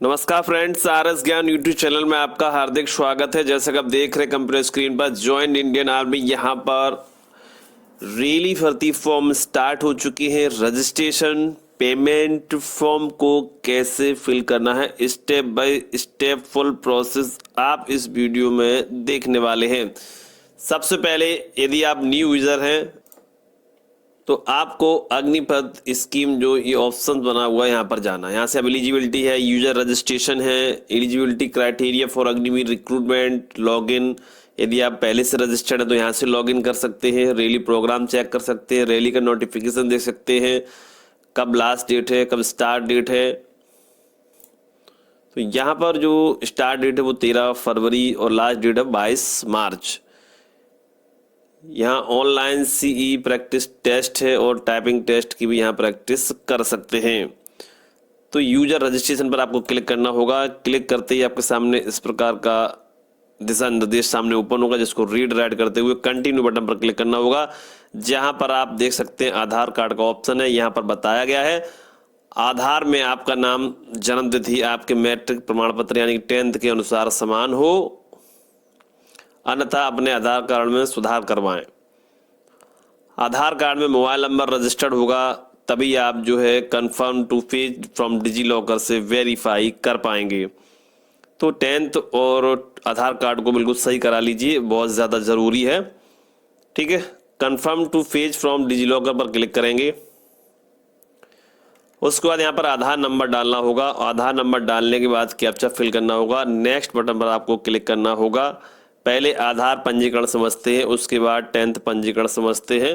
नमस्कार friends, R S ज्ञान YouTube channel में आपका हार्दिक स्वागत है। जैसे कि आप देख रहे हैं कंप्यूटर स्क्रीन पर, ज्वाइन इंडियन आर्मी, यहाँ पर रेली भर्ती फॉर्म स्टार्ट हो चुकी है। रजिस्ट्रेशन पेमेंट फॉर्म को कैसे फिल करना है, step by step full process आप इस वीडियो में देखने वाले हैं। सबसे पहले यदि आप न्यू यूजर हैं तो आपको अग्निपथ स्कीम जो ये ऑप्शन बना हुआ है यहाँ पर जाना है। यहाँ से अब एलिजिबिलिटी है, यूजर रजिस्ट्रेशन है, eligibility criteria for Agniveer recruitment, login. यदि आप पहले से रजिस्टर्ड है तो यहाँ से लॉगिन कर सकते हैं, रैली प्रोग्राम चेक कर सकते हैं, रैली का नोटिफिकेशन देख सकते हैं, कब लास्ट डेट है, कब स्टार्ट डेट है। तो यहाँ पर जो स्टार्ट डेट है वो 13 फरवरी और लास्ट डेट है 22 मार्च। यहाँ ऑनलाइन सीई प्रैक्टिस टेस्ट है और टाइपिंग टेस्ट की भी यहाँ प्रैक्टिस कर सकते हैं। तो यूजर रजिस्ट्रेशन पर आपको क्लिक करना होगा। क्लिक करते ही आपके सामने इस प्रकार का दिशा निर्देश सामने ओपन होगा, जिसको रीड राइट करते हुए कंटिन्यू बटन पर क्लिक करना होगा। जहां पर आप देख सकते हैं आधार कार्ड का ऑप्शन है। यहाँ पर बताया गया है आधार में आपका नाम, जन्म तिथि आपके मैट्रिक प्रमाण पत्र यानी 10th के अनुसार समान हो, अन्यथा अपने आधार कार्ड में सुधार करवाएं। आधार कार्ड में मोबाइल नंबर रजिस्टर्ड होगा तभी आप जो है confirm to page from DigiLocker से वेरीफाई कर पाएंगे। तो 10th और आधार कार्ड को बिल्कुल सही करा लीजिए, बहुत ज़्यादा ज़रूरी है। ठीक है, confirm to page from DigiLocker पर क्लिक करेंगे। उसके बाद यहाँ पर आधार नंबर डालना होगा। आधार नंबर डालने के बाद कैप्चा फिल करना होगा। नेक्स्ट बटन पर आपको क्लिक करना होगा। पहले आधार पंजीकरण समझते हैं, उसके बाद 10th पंजीकरण समझते हैं।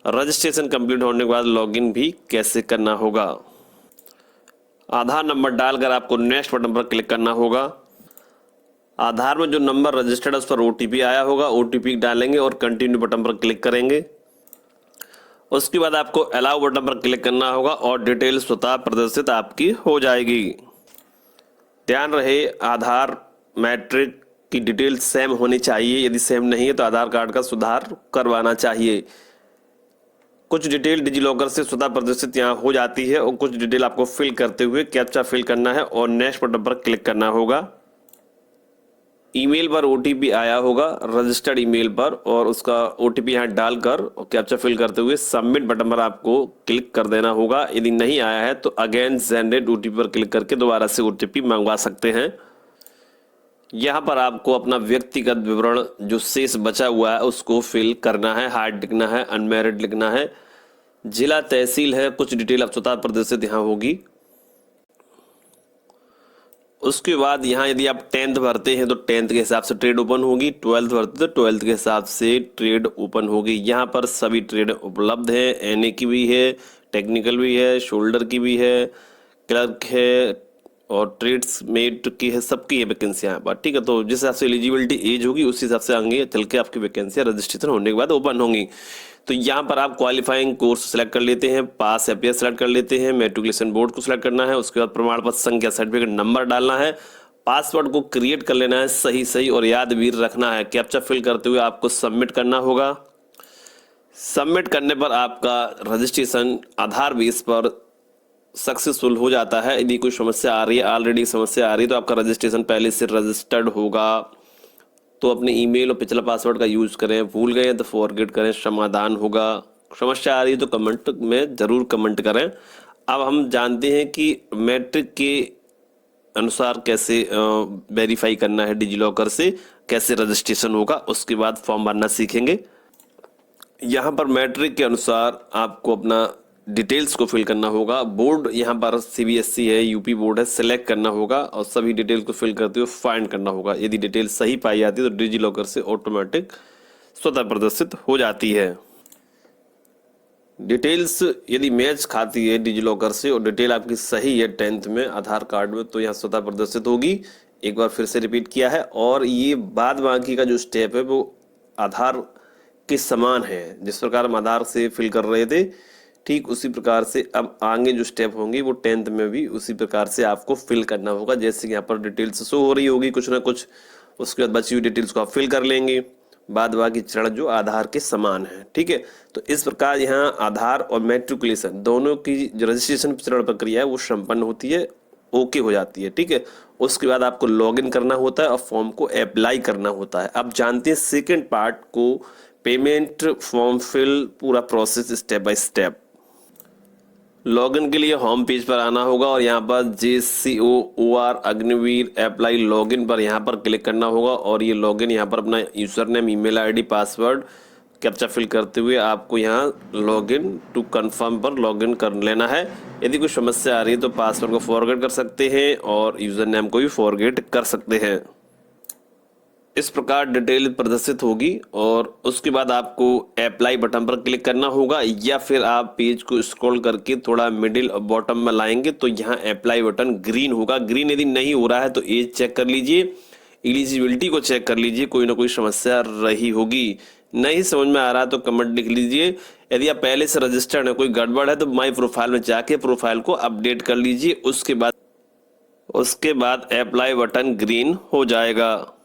रजिस्ट्रेशन कंप्लीट होने के बाद लॉगिन भी कैसे करना होगा। आधार नंबर डालकर आपको नेक्स्ट बटन पर क्लिक करना होगा। आधार में जो नंबर रजिस्टर्ड है उस पर ओटीपी आया होगा, ओटीपी डालेंगे और कंटिन्यू बटन पर क्लिक करेंगे। उसके बाद आपको अलाउ बटन पर क्लिक करना होगा और डिटेल स्वतः प्रदर्शित आपकी हो जाएगी। ध्यान रहे आधार मैट्रिक की डिटेल सेम होनी चाहिए। यदि सेम नहीं है तो आधार कार्ड का सुधार करवाना चाहिए। कुछ डिटेल डिजी लॉकर से स्वतः प्रदर्शित यहाँ हो जाती है और कुछ डिटेल आपको फिल करते हुए कैप्चा फिल करना है और नेक्स्ट बटन पर क्लिक करना होगा। ईमेल पर ओटीपी आया होगा रजिस्टर्ड ईमेल पर, और उसका ओटीपी यहाँ डालकर और कैप्चा फिल करते हुए सबमिट बटन पर आपको क्लिक कर देना होगा। यदि नहीं आया है तो अगेन जनरेट ओटीपी पर क्लिक करके दोबारा से ओटीपी मंगवा सकते हैं। यहाँ पर आपको अपना व्यक्तिगत विवरण जो शेष बचा हुआ है उसको फिल करना है। हार्ड लिखना है, अनमैरिड लिखना है, जिला तहसील है, कुछ डिटेल अब स्वतः प्रदर्शित यहाँ होगी। उसके बाद यहाँ यदि आप 10th भरते हैं तो 10th के हिसाब से ट्रेड ओपन होगी, 12th भरते तो 12th के हिसाब से ट्रेड ओपन होगी। यहाँ पर सभी ट्रेड उपलब्ध है, एनए की भी है, टेक्निकल भी है, शोल्डर की भी है, क्लर्क है और ट्रेड्स मेट की है, सबकी है वैकेंसी यहाँ पर। ठीक है, तो जिस हिसाब से एलिजिबिलिटी एज होगी उस हिसाब से आगे चल के आपकी वैकेंसियाँ रजिस्ट्रेशन होने के बाद ओपन होंगी। तो यहाँ पर आप क्वालिफाइंग कोर्स सेलेक्ट कर लेते हैं, पास एपीएस सेलेक्ट कर लेते हैं, मैट्रिकुलेशन बोर्ड को सिलेक्ट करना है, उसके बाद प्रमाण पत्र संख्या सर्टिफिकेट नंबर डालना है, पासवर्ड को क्रिएट कर लेना है सही सही और याद भी रखना है। कैप्चा फिल करते हुए आपको सबमिट करना होगा। सबमिट करने पर आपका रजिस्ट्रेशन आधार बेस पर सक्सेसफुल हो जाता है। यदि कोई समस्या आ रही है, ऑलरेडी समस्या आ रही है, तो आपका रजिस्ट्रेशन पहले से रजिस्टर्ड होगा। तो अपने ईमेल और पिछला पासवर्ड का यूज़ करें, भूल गए तो फॉरगेट करें, समाधान होगा। समस्या आ रही है तो कमेंट में ज़रूर कमेंट करें। अब हम जानते हैं कि मैट्रिक के अनुसार कैसे वेरीफाई करना है डिजी लॉकर से, कैसे रजिस्ट्रेशन होगा, उसके बाद फॉर्म भरना सीखेंगे। यहाँ पर मैट्रिक के अनुसार आपको अपना डिटेल्स को फिल करना होगा। बोर्ड यहाँ पर सीबीएसई है, यूपी बोर्ड है, सेलेक्ट करना होगा और सभी डिटेल्स को फिल करते हुए फाइंड करना होगा। यदि डिटेल सही पाई जाती है तो डिजी लॉकर से ऑटोमेटिक स्वतः प्रदर्शित हो जाती है। डिटेल्स यदि मैच खाती है डिजी लॉकर से और डिटेल आपकी सही है 10th में आधार कार्ड में, तो यहाँ स्वतः प्रदर्शित होगी। एक बार फिर से रिपीट किया है। और ये बाद बाकी का जो स्टेप है वो आधार के समान है। जिस प्रकार हम आधार से फिल कर रहे थे ठीक उसी प्रकार से अब आगे जो स्टेप होंगे वो 10th में भी उसी प्रकार से आपको फिल करना होगा। जैसे कि यहाँ पर डिटेल्स शो हो रही होगी कुछ ना कुछ, उसके बाद बची हुई डिटेल्स को आप फिल कर लेंगे। बाद बाकी चरण जो आधार के समान है। ठीक है, तो इस प्रकार यहाँ आधार और मैट्रिकुलेशन दोनों की जो रजिस्ट्रेशन चरण प्रक्रिया है वो संपन्न होती है ओके हो जाती है। ठीक है, उसके बाद आपको लॉगिन करना होता है और फॉर्म को अप्लाई करना होता है। अब जानते हैं सेकंड पार्ट को, पेमेंट फॉर्म फिल, पूरा process step by step. Login के लिए होम पेज पर आना होगा और यहाँ पर JCOOR अग्निवीर अप्लाई लॉगिन पर यहाँ पर क्लिक करना होगा और ये लॉगिन यहाँ पर अपना user name, email ID, password, captcha fill करते हुए आपको यहाँ लॉगिन टू कंफर्म पर लॉगिन कर लेना है। यदि कोई समस्या आ रही है तो पासवर्ड को फॉरगेट कर सकते हैं और यूजर नेम को भी फॉरगेट कर सकते हैं। इस प्रकार डिटेल प्रदर्शित होगी और उसके बाद आपको अप्लाई बटन पर क्लिक करना होगा या फिर आप पेज को स्क्रॉल करके थोड़ा मिडिल और बॉटम में लाएंगे तो यहाँ अप्लाई बटन ग्रीन होगा। ग्रीन यदि नहीं हो रहा है तो एज चेक कर लीजिए, एलिजिबिलिटी को चेक कर लीजिए, कोई ना कोई समस्या रही होगी। नहीं समझ में आ रहा तो कमेंट लिख लीजिए। यदि आप पहले से रजिस्टर्ड है, कोई गड़बड़ है तो माई प्रोफाइल में जाके प्रोफाइल को अपडेट कर लीजिए। उसके बाद अप्लाई बटन ग्रीन हो जाएगा।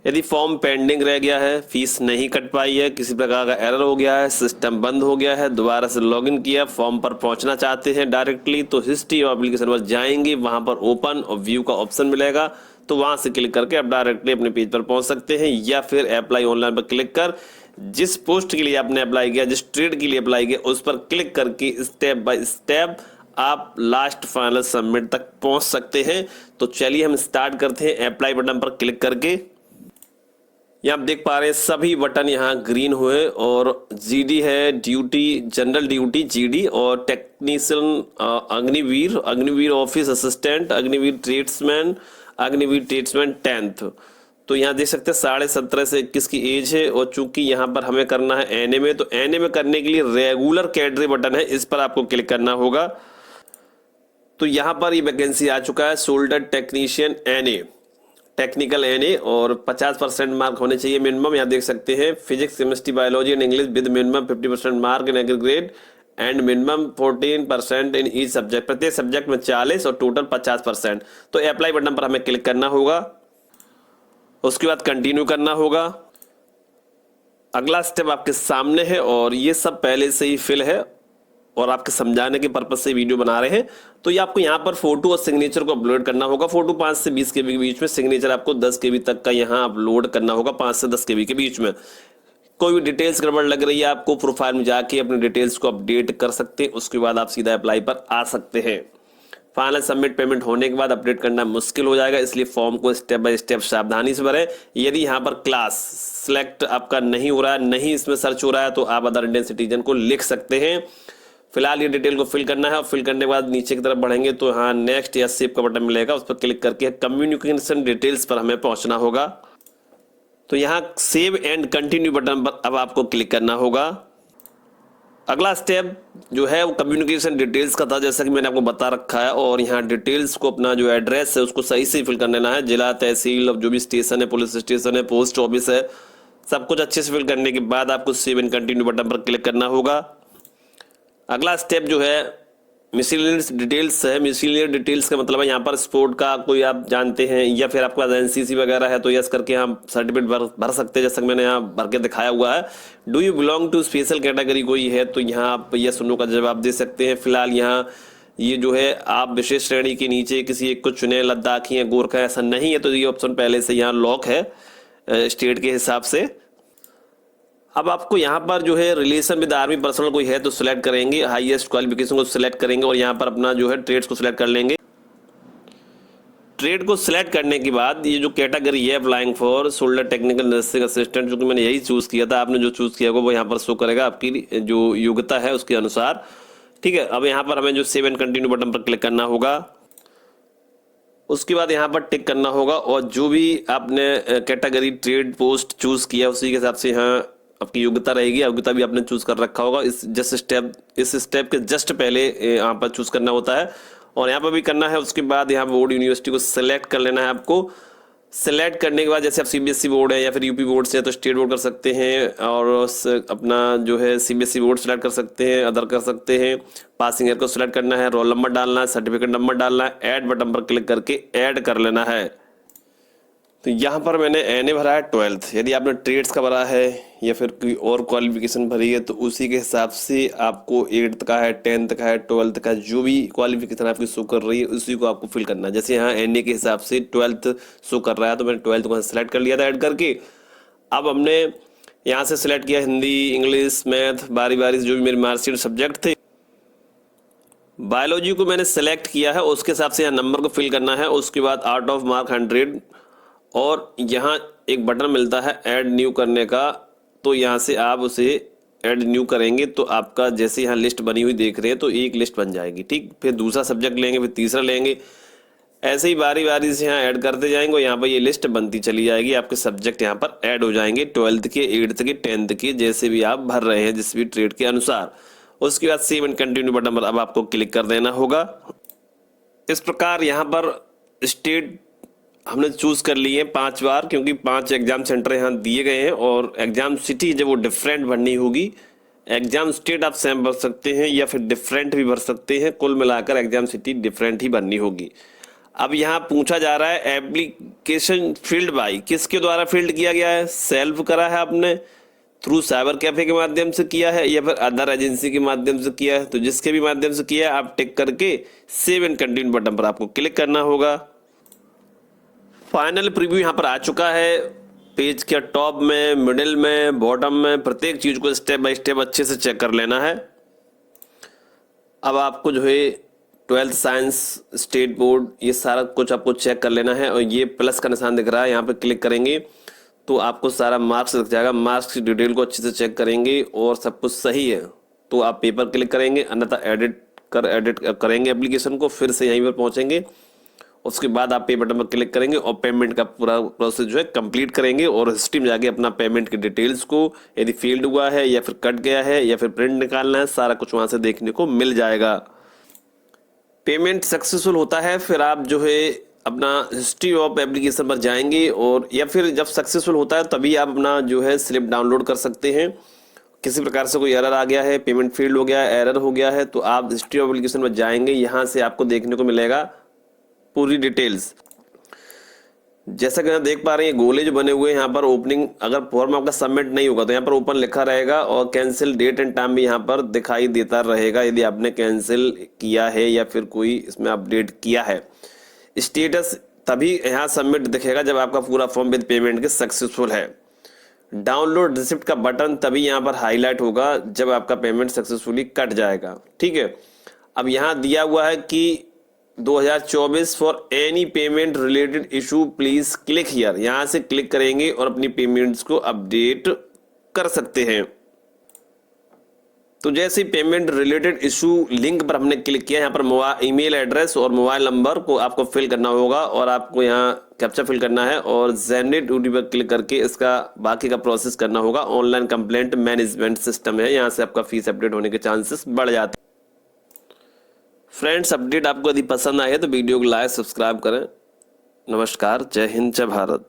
यदि फॉर्म पेंडिंग रह गया है, फीस नहीं कट पाई है, किसी प्रकार का एरर हो गया है, सिस्टम बंद हो गया है, दोबारा से लॉगिन किया, फॉर्म पर पहुंचना चाहते हैं डायरेक्टली, तो हिस्ट्री और एप्लीकेशन पर जाएंगे, वहां पर ओपन और व्यू का ऑप्शन मिलेगा, तो वहां से क्लिक करके आप डायरेक्टली अपने पेज पर पहुंच सकते हैं। या फिर अप्लाई ऑनलाइन पर क्लिक कर जिस पोस्ट के लिए आपने अप्लाई किया, जिस ट्रेड के लिए अप्लाई किया, उस पर क्लिक करके स्टेप बाय स्टेप आप लास्ट फाइनल सबमिट तक पहुंच सकते हैं। तो चलिए हम स्टार्ट करते हैं अप्लाई बटन पर क्लिक करके। यहाँ आप देख पा रहे हैं सभी बटन यहाँ ग्रीन हुए और जीडी है, ड्यूटी, जनरल ड्यूटी जीडी, और technician Agniveer office assistant, Agniveer tradesman 10th। तो यहाँ देख सकते हैं 17.5 से 21 की एज है और चूंकि यहाँ पर हमें करना है एनए में, तो एनए में करने के लिए रेगुलर कैडरे बटन है, इस पर आपको क्लिक करना होगा। तो यहाँ पर ये वैकेंसी आ चुका है, soldier technician NA, technical NA, और 50% मार्क होने चाहिए मिनिमम। यहाँ देख सकते हैं physics, chemistry, biology and English with minimum 50% mark in aggregate and minimum 14% in each subject, प्रत्येक सब्जेक्ट में 40 और टोटल 50%। तो अप्लाई बटन पर हमें क्लिक करना होगा, उसके बाद कंटिन्यू करना होगा। अगला स्टेप आपके सामने है और ये सब पहले से ही फिल है और आपके समझाने के पर्पज से वीडियो बना रहे हैं। तो ये आपको यहाँ पर फोटो और सिग्नेचर को अपलोड करना होगा। फोटो 5 से 20 KB के बीच में, सिग्नेचर आपको 10 KB तक का यहाँ अपलोड करना होगा, 5 से 10 KB के बीच में। कोई भी डिटेल्स गड़बड़ लग रही है आपको, प्रोफाइल में जाके अपनी डिटेल्स को अपडेट कर सकते हैं, उसके बाद आप सीधा अप्लाई पर आ सकते हैं। फाइनल सबमिट पेमेंट होने के बाद अपडेट करना मुश्किल हो जाएगा, इसलिए फॉर्म को स्टेप बाय स्टेप सावधानी से भरें। यदि यहाँ पर क्लास सिलेक्ट आपका नहीं हो रहा है, नहीं इसमें सर्च हो रहा है, तो आप अदर इंडियन सिटीजन को लिख सकते हैं। फिलहाल ये डिटेल को फिल करना है और फिल करने के बाद नीचे की तरफ बढ़ेंगे तो यहाँ नेक्स्ट या सेव का बटन मिलेगा, उस पर क्लिक करके कम्युनिकेशन डिटेल्स पर हमें पहुंचना होगा। तो यहाँ सेव एंड कंटिन्यू बटन पर अब आपको क्लिक करना होगा। अगला स्टेप जो है वो कम्युनिकेशन डिटेल्स का था, जैसा कि मैंने आपको बता रखा है, और यहाँ डिटेल्स को अपना जो एड्रेस है उसको सही से फिल कर लेना है। जिला, तहसील, जो भी स्टेशन है, पुलिस स्टेशन है, पोस्ट ऑफिस है, सब कुछ अच्छे से फिल करने के बाद आपको सेव एंड कंटिन्यू बटन पर क्लिक करना होगा। अगला स्टेप जो है मिसलेनियस डिटेल्स है। मिसलेनियस डिटेल्स का मतलब है यहाँ पर स्पोर्ट का कोई आप जानते हैं या फिर आपके पास एनसीसी वगैरह है तो यस करके यहाँ सर्टिफिकेट भर सकते हैं, जैसा कि मैंने यहाँ भर के दिखाया हुआ है। Do you belong to special category कोई है तो यहाँ आप यस नो का जवाब दे सकते हैं। फिलहाल यहाँ ये जो है आप विशेष श्रेणी के नीचे किसी एक को चुने, लद्दाखी है, गोरखा, ऐसा नहीं है, तो ये ऑप्शन पहले से यहाँ लॉक है स्टेट के हिसाब से। अब आपको यहाँ पर जो है रिलेशन विद आर्मी पर्सनल कोई है तो सिलेक्ट करेंगे, हाईएस्ट क्वालिफिकेशन को सिलेक्ट करेंगे और यहाँ पर अपना जो है ट्रेड्स को सिलेक्ट कर लेंगे। ट्रेड को सिलेक्ट करने के बाद ये जो कैटेगरी है applying for shoulder technical nursing assistant, जो कि मैंने यही चूज किया था, आपने जो चूज किया होगा वो यहाँ पर शो करेगा आपकी जो योग्यता है उसके अनुसार। ठीक है, अब यहाँ पर हमें जो सेव एंड कंटिन्यू बटन पर क्लिक करना होगा, उसके बाद यहाँ पर टिक करना होगा और जो भी आपने कैटेगरी ट्रेड पोस्ट चूज किया उसी के हिसाब से यहाँ आपकी योग्यता रहेगी। योग्यता भी आपने चूज कर रखा होगा, इस स्टेप के जस्ट पहले यहाँ पर चूज करना होता है और यहाँ पर भी करना है। उसके बाद यहाँ बोर्ड यूनिवर्सिटी को सिलेक्ट कर लेना है आपको। सिलेक्ट करने के बाद जैसे आप सीबीएसई बोर्ड है या फिर यूपी बोर्ड से है तो स्टेट बोर्ड कर सकते हैं और अपना जो है सीबीएसई बोर्ड सिलेक्ट कर सकते हैं, अदर कर सकते हैं। पासिंग ईयर को सिलेक्ट करना है, रोल नंबर डालना है, सर्टिफिकेट नंबर डालना है, ऐड बटन पर क्लिक करके ऐड कर लेना है। तो यहाँ पर मैंने एनए भरा है 12th। यदि आपने ट्रेड्स का भरा है या फिर कोई और क्वालिफिकेशन भरी है तो उसी के हिसाब से आपको 8th का है, 10th का है, 12th का, जो भी क्वालिफिकेशन आपकी शो कर रही है उसी को आपको फिल करना है। जैसे यहाँ एनए के हिसाब से 12th शो कर रहा है तो मैंने 12th को सिलेक्ट कर लिया था ऐड करके। अब हमने यहाँ से सिलेक्ट किया हिंदी, इंग्लिश, मैथ, बारी बारी जो भी मेरे मार्कशीट सब्जेक्ट थे। बायोलॉजी को मैंने सेलेक्ट किया है, उसके हिसाब से यहाँ नंबर को फिल करना है। उसके बाद आउट ऑफ मार्क 100 और यहाँ एक बटन मिलता है ऐड न्यू करने का, तो यहाँ से आप उसे ऐड न्यू करेंगे तो आपका जैसे यहाँ लिस्ट बनी हुई देख रहे हैं तो एक लिस्ट बन जाएगी। ठीक, फिर दूसरा सब्जेक्ट लेंगे, फिर तीसरा लेंगे, ऐसे ही बारी बारी से यहाँ ऐड करते जाएंगे और यहाँ पर ये लिस्ट बनती चली जाएगी। आपके सब्जेक्ट यहाँ पर ऐड हो जाएंगे 12th के, 8th के, 10th के, जैसे भी आप भर रहे हैं जिस भी ट्रेड के अनुसार। उसके बाद सेव एंड कंटिन्यू बटन पर अब आपको क्लिक कर देना होगा। इस प्रकार यहाँ पर स्टेट हमने चूज कर ली है 5 बार, क्योंकि 5 एग्जाम सेंटर यहाँ दिए गए हैं और एग्जाम सिटी जब वो डिफरेंट भरनी होगी। एग्जाम स्टेट आप सेम भर सकते हैं या फिर डिफरेंट भी भर सकते हैं, कुल मिलाकर एग्जाम सिटी डिफरेंट ही भरनी होगी। अब यहाँ पूछा जा रहा है एप्लीकेशन फील्ड बाय, किसके द्वारा फील्ड किया गया है? सेल्फ करा है आपने, थ्रू साइबर कैफे के माध्यम से किया है या फिर अदर एजेंसी के माध्यम से किया है? तो जिसके भी माध्यम से किया है आप टिक करके सेव एंड कंटिन्यू बटन पर आपको क्लिक करना होगा। फाइनल प्रीव्यू यहाँ पर आ चुका है। पेज के टॉप में, मिडिल में, बॉटम में, प्रत्येक चीज को स्टेप बाय स्टेप अच्छे से चेक कर लेना है। अब आपको जो है 12th साइंस, स्टेट बोर्ड, ये सारा कुछ आपको चेक कर लेना है। और ये प्लस का निशान दिख रहा है, यहाँ पे क्लिक करेंगे तो आपको सारा मार्क्स दिख जाएगा। मार्क्स की डिटेल को अच्छे से चेक करेंगे और सब कुछ सही है तो आप पेपर क्लिक करेंगे, अन्यथा एडिट करेंगे एप्लीकेशन को, फिर से यहीं पर पहुंचेंगे। उसके बाद आप पे बटन पर क्लिक करेंगे और पेमेंट का पूरा प्रोसेस जो है कंप्लीट करेंगे और हिस्ट्री में जाके अपना पेमेंट की डिटेल्स को, यदि फेल्ड हुआ है या फिर कट गया है या फिर प्रिंट निकालना है, सारा कुछ वहां से देखने को मिल जाएगा। पेमेंट सक्सेसफुल होता है फिर आप जो है अपना हिस्ट्री ऑफ एप्लीकेशन पर जाएंगे और या फिर जब सक्सेसफुल होता है तभी आप अपना जो है स्लिप डाउनलोड कर सकते हैं। किसी प्रकार से कोई एरर आ गया है, पेमेंट फेल्ड हो गया है, एरर हो गया है, तो आप हिस्ट्री ऑफ एप्लीकेशन पर जाएंगे, यहाँ से आपको देखने को मिलेगा पूरी डिटेल्स। जैसा कि आप देख पा रहे हैं गोले जो बने हुए हैं यहाँ पर, ओपनिंग अगर फॉर्म आपका सबमिट नहीं होगा तो यहाँ पर ओपन लिखा रहेगा और कैंसिल डेट एंड टाइम भी यहाँ पर दिखाई देता रहेगा यदि आपने कैंसिल किया है या फिर कोई इसमें अपडेट किया है। स्टेटस तभी यहाँ सबमिट दिखेगा जब आपका पूरा फॉर्म विद पेमेंट के सक्सेसफुल है। डाउनलोड रिसिप्ट का बटन तभी यहाँ पर हाईलाइट होगा जब आपका पेमेंट सक्सेसफुली कट जाएगा। ठीक है, अब यहाँ दिया हुआ है कि 2024 for any payment related issue please click here, यहां से क्लिक करेंगे और अपनी पेमेंट्स को अपडेट कर सकते हैं। तो जैसे पेमेंट रिलेटेड इशू लिंक पर हमने क्लिक किया, यहाँ पर ईमेल एड्रेस और मोबाइल नंबर को आपको फिल करना होगा और आपको यहाँ कैप्चा फिल करना है और जनरेट ड्यूटी पर क्लिक करके इसका बाकी का प्रोसेस करना होगा। ऑनलाइन कंप्लेंट मैनेजमेंट सिस्टम है, यहाँ से आपका फीस अपडेट होने के चांसेस बढ़ जाते हैं। फ्रेंड्स, अपडेट आपको यदि पसंद आए तो वीडियो को लाइक, सब्सक्राइब करें। नमस्कार, जय हिंद, जय भारत।